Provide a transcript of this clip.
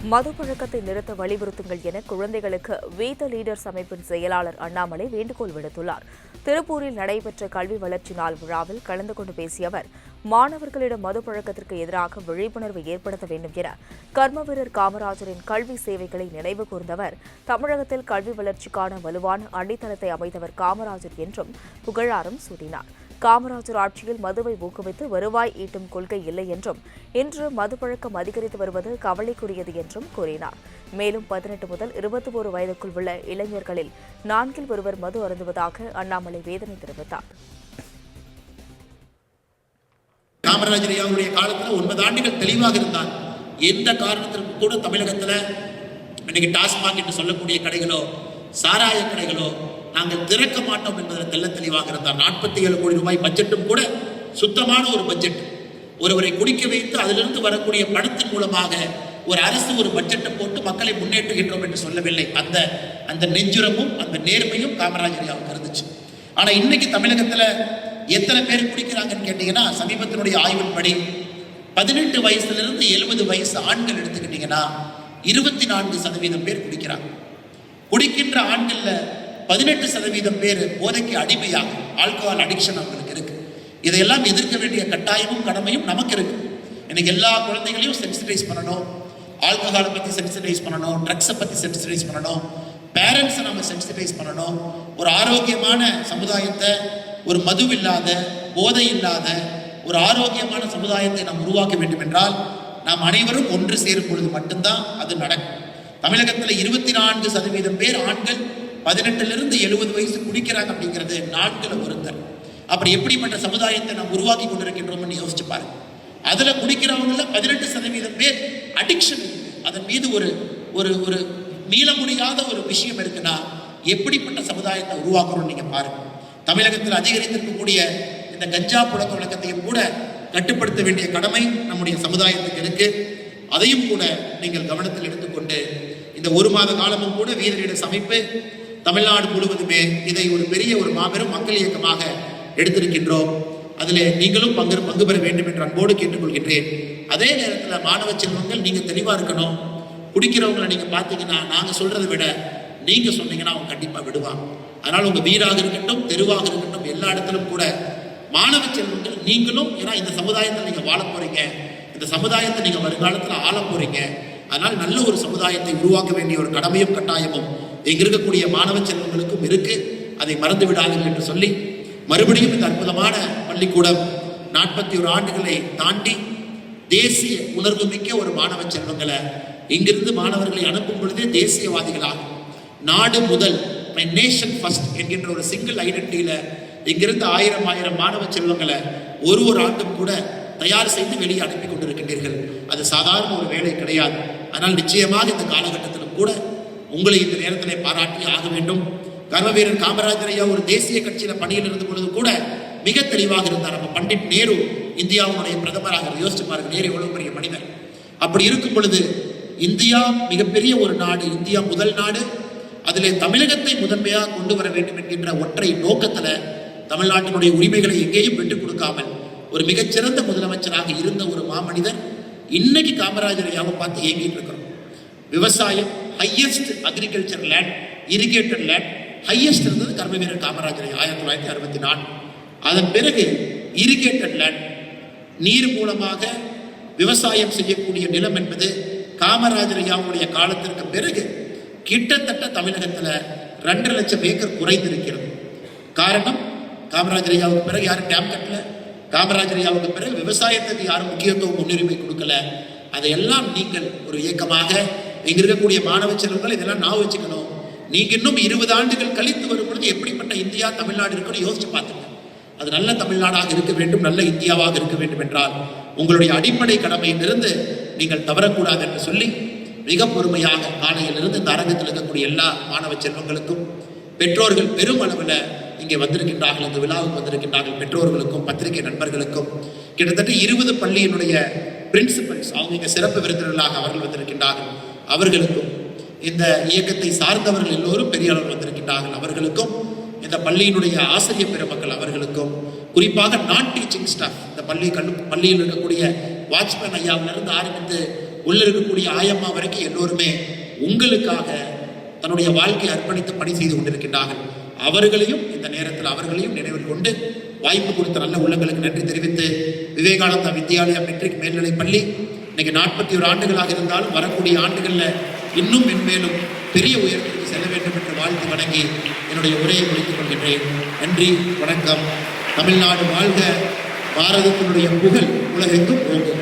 மது பழக்கத்தை நிறுத்த வலியுறுத்துங்கள் என குழந்தைகளுக்கு வி த லீடர்ஸ் அமைப்பின் செயலாளர் அண்ணாமலை வேண்டுகோள் விடுத்துள்ளார். திருப்பூரில் நடைபெற்ற கல்வி வளர்ச்சி நாள் விழாவில் கலந்து கொண்டு பேசிய அவர், மாணவர்களிடம் மது பழக்கத்திற்கு எதிராக விழிப்புணர்வை ஏற்படுத்த வேண்டும் என கர்ம வீரர் காமராஜரின் கல்வி சேவைகளை நினைவு கூர்ந்தவர். தமிழகத்தில் கல்வி வளர்ச்சிக்கான வலுவான அடித்தளத்தை அமைத்தவர் காமராஜர் என்றும் புகழாரம் சூட்டினார். காமராஜர் ஆட்சியில் மதுவை ஊக்குவித்து வருவாய் ஈட்டும் கொள்கை இல்லை என்றும், இன்று மதுப்பழக்கம் அதிகரித்து வருவது கவலைக்குரியது என்றும் கூறினார். மேலும் 18 முதல் 21 வயதுக்குள் உள்ள இளைஞர்களில் 4 ஒருவர் மது அருந்துவதாக அண்ணாமலை வேதனை தெரிவித்தார். காமராஜர் அவருடைய காலத்தில் 9 ஆண்டுகள் தெளிவாக இருந்தார். எந்த காரணத்திற்கு கூட தமிழகத்தில் இன்னைக்கு டாஸ்மாக் என்று சொல்லக்கூடிய கடைகளோ சாராய கடைகளோ நாங்கள் திறக்க மாட்டோம் என்பதில் தெல்ல தெளிவாக இருந்தார். 47 கோடி ரூபாய் பட்ஜெட்டும் கூட சுத்தமான ஒரு பட்ஜெட். ஒருவரை குடிக்க வைத்து அதிலிருந்து வரக்கூடிய பணத்தின் மூலமாக ஒரு அரசு ஒரு பட்ஜெட்டை போட்டு மக்களை முன்னேற்றுகின்றோம் என்று சொல்லவில்லை. அந்த நெஞ்சுரமும் அந்த நேர்மையும் காமராஜர் இருந்துச்சு. ஆனால் இன்னைக்கு தமிழகத்தில் எத்தனை பேர் குடிக்கிறாங்கன்னு கேட்டீங்கன்னா, சமீபத்தினுடைய ஆய்வின்படி 18 வயசுலிருந்து 70 வயசு ஆண்கள் எடுத்துக்கிட்டீங்கன்னா 24% பேர் குடிக்கிறாங்க. குடிக்கின்ற ஆண்கள்ல 18% பேர் போதைக்கு அடிமையாகும். ஆல்கஹால் அடிக்ஷன் அவங்களுக்கு இருக்கு. இதையெல்லாம் எதிர்க்க வேண்டிய கட்டாயமும் கடமையும் நமக்கு இருக்கு. இன்னைக்கு எல்லா குழந்தைகளையும் சென்சிடைஸ் பண்ணணும். ஆல்கஹாலை பற்றி சென்சிடைஸ் பண்ணணும், ட்ரக்ஸை பற்றி சென்சிடைஸ் பண்ணணும், பேரண்ட்ஸை நம்ம சென்சிடைஸ் பண்ணணும். ஒரு ஆரோக்கியமான சமுதாயத்தை, ஒரு மது இல்லாத போதை இல்லாத ஒரு ஆரோக்கியமான சமுதாயத்தை நாம் உருவாக்க வேண்டும் என்றால் நாம் அனைவரும் ஒன்று சேரும் பொழுது மட்டும்தான் அது நடக்கும். தமிழகத்தில் 24% பேர் ஆண்கள் 18 70 வயசு குடிக்கிறாங்க அப்படிங்கிறது 4 ஒருத்தர். அப்படி எப்படிப்பட்ட சமுதாயத்தை நாம் உருவாக்கி கொண்டிருக்கின்றோம்னு யோசிச்சு பாருங்க. அதுல குடிக்கிறவங்கள 18% பேர் அடிக்ஷன், அதன் மீது ஒரு ஒரு ஒரு மீள முடியாத ஒரு விஷயம் இருக்குன்னா எப்படிப்பட்ட சமுதாயத்தை உருவாக்குறோம் நீங்க பாருங்க. தமிழகத்தில் அதிகரித்திருக்கக்கூடிய இந்த கஞ்சா புழக்க வழக்கத்தையும் கூட கட்டுப்படுத்த வேண்டிய கடமை நம்முடைய சமுதாயத்துக்கு இருக்கு. அதையும் கூட நீங்கள் கவனத்தில் எடுத்துக்கொண்டு இந்த 1 மாத காலமும் கூட வி த லீடர்ஸ் அமைப்பு தமிழ்நாடு முழுவதுமே இதை ஒரு பெரிய ஒரு மாபெரும் மக்கள் இயக்கமாக எடுத்திருக்கின்றோம். அதில் நீங்களும் பங்கு பெற வேண்டும் என்று அன்போடு கேட்டுக்கொள்கின்றேன். அதே நேரத்தில் மாணவ செல்வங்கள் நீங்கள் தெளிவாக இருக்கணும். குடிக்கிறவங்களை நீங்கள் பார்த்தீங்கன்னா நாங்கள் சொல்றதை விட நீங்கள் சொன்னீங்கன்னா அவங்க கண்டிப்பாக விடுவாங்க. அதனால் உங்கள் வீடாக இருக்கட்டும், தெருவாக இருக்கட்டும், எல்லா இடத்திலும் கூட மாணவ செல்வங்கள் நீங்களும், ஏன்னா இந்த சமுதாயத்தில் நீங்கள் வாழ போறீங்க, இந்த சமுதாயத்தை நீங்கள் வருங்காலத்தில் ஆள போறீங்க. அதனால் நல்ல ஒரு சமுதாயத்தை உருவாக்க வேண்டிய ஒரு கடமையும் கட்டாயமும் இங்க இருக்கக்கூடிய மாணவ செல்வங்களுக்கும் இருக்கு. அதை மறந்து விடாதீர்கள் என்று சொல்லி மறுபடியும் இந்த அற்புதமான பள்ளிக்கூடம் 41 ஆண்டுகளை தாண்டி தேசிய உணர்வு மிக்க ஒரு மாணவ செல்வங்களை இங்கிருந்து மாணவர்களை அனுப்பும் பொழுதே தேசியவாதிகளாக நாடு முதல் நேஷன் ஃபர்ஸ்ட் என்கின்ற ஒரு சிங்கிள் ஐடென்டிட்டியில இங்கிருந்து 1000 மாணவ செல்வங்களை ஒரு ஆண்டும் கூட தயார் செய்து வெளியே அனுப்பி கொண்டிருக்கின்றீர்கள். அது சாதாரண ஒரு வேலை கிடையாது. ஆனால் நிச்சயமாக இந்த காலகட்டத்திலும் கூட உங்களை இந்த நேரத்திலே பாராட்டி ஆக வேண்டும். கர்ம வீரர் காமராஜர் ஐயா ஒரு தேசிய கட்சியில பணியில் இருந்த பொழுது கூட மிக தெளிவாக இருந்தார். நம்ம பண்டிட் நேரு இந்தியாவுடைய பிரதமராக யோசிச்சு பாருங்க, நேரு எவ்வளவு பெரிய மனிதர். அப்படி இருக்கும் பொழுது இந்தியா மிகப்பெரிய ஒரு நாடு, இந்தியா முதல் நாடு, அதிலே தமிழகத்தை முதன்மையாக கொண்டு வர வேண்டும் என்கின்ற ஒற்றை நோக்கத்துல தமிழ்நாட்டினுடைய உரிமைகளை எங்கேயும் விட்டுக் கொடுக்காமல் ஒரு மிகச்சிறந்த முதலமைச்சராக இருந்த ஒரு மாமனிதர். இன்னைக்கு காமராஜர் ஐயாவை பார்த்து ஏங்கிட்டு இருக்கிறோம். விவசாயம் highest agriculture land, irrigated land highest இருந்தது கர்ம வீரர் காமராஜர் 1964. அதன் பிறகு இரிகேட்டட் லேண்ட், நீர் மூலமாக விவசாயம் செய்யக்கூடிய நிலம் என்பது காமராஜர் ஐயாவுடைய காலத்திற்கு பிறகு கிட்டத்தட்ட தமிழகத்தில் 2.5 லட்சம் ஏக்கர் குறைந்திருக்கிறது. காரணம், காமராஜர் ஐயாவுக்கு பிறகு யாரும் டேம் கட்டல, காமராஜர் ஐயாவுக்கு பிறகு விவசாயத்துக்கு யாரும் முக்கியத்துவம் முன்னுரிமை கொடுக்கல. அதையெல்லாம் நீங்கள் ஒரு இயக்கமாக இங்க இருக்கக்கூடிய மாணவ செல்வங்கள் இதெல்லாம் நான் வச்சுக்கணும். நீங்க இன்னும் 20 ஆண்டுகள் கழித்து வரும் பொழுது எப்படிப்பட்ட இந்தியா தமிழ்நாடு இருக்குன்னு யோசிச்சு பார்த்துங்க. அது நல்ல தமிழ்நாடாக இருக்க வேண்டும், நல்ல இந்தியாவாக இருக்க வேண்டும் என்றால் உங்களுடைய அடிப்படை கடமையிலிருந்து நீங்கள் தவறக்கூடாது என்று சொல்லி மிக பொறுமையாக காலையிலிருந்து இந்த அரங்கத்தில் இருக்கக்கூடிய எல்லா மாணவ செல்வங்களுக்கும், பெற்றோர்கள் பெரும் அளவில் இங்கே வந்திருக்கின்றார்கள், இந்த விழாவுக்கு வந்திருக்கின்றார்கள், பெற்றோர்களுக்கும் பத்திரிகை நண்பர்களுக்கும், கிட்டத்தட்ட 20 பள்ளியினுடைய பிரின்சிபல்ஸ் அவங்க இங்கே சிறப்பு விருந்தினர்களாக அவர்கள் வந்திருக்கின்றார்கள், அவர்களுக்கும் இந்த இயக்கத்தை சார்ந்தவர்கள் எல்லோரும் பெரிய அளவில் வந்திருக்கின்றார்கள், அவர்களுக்கும் இந்த பள்ளியினுடைய ஆசிரியர் பெருமக்கள் அவர்களுக்கும், குறிப்பாக நான் டீச்சிங் ஸ்டாஃப், இந்த பள்ளியில் இருக்கக்கூடிய வாட்ச்மேன் ஐயாவிலிருந்து ஆரம்பித்து உள்ள இருக்கக்கூடிய ஆயம்மா வரைக்கும் எல்லோருமே உங்களுக்காக தன்னுடைய வாழ்க்கையை அர்ப்பணித்து பணி செய்து கொண்டிருக்கின்றார்கள். அவர்களையும் இந்த நேரத்தில் அவர்களையும் நினைவில் கொண்டு வாய்ப்பு கொடுத்த நல்ல உள்ளங்களுக்கு நன்றி தெரிவித்து, விவேகானந்தா வித்யாலயா மெட்ரிக் மேல்நிலைப் பள்ளி இன்னைக்கு 41 ஆண்டுகளாக இருந்தாலும் வரக்கூடிய ஆண்டுகளில் இன்னும் மென்மேலும் பெரிய உயரத்திற்கு செல்ல வேண்டும் என்று வாழ்த்து வணங்கி என்னுடைய உரையை முடித்துக் கொள்கின்றேன். நன்றி, வணக்கம். தமிழ்நாடு வாழ்க, பாரதத்தினுடைய புகழ் உலகெங்கும் ஓங்குக.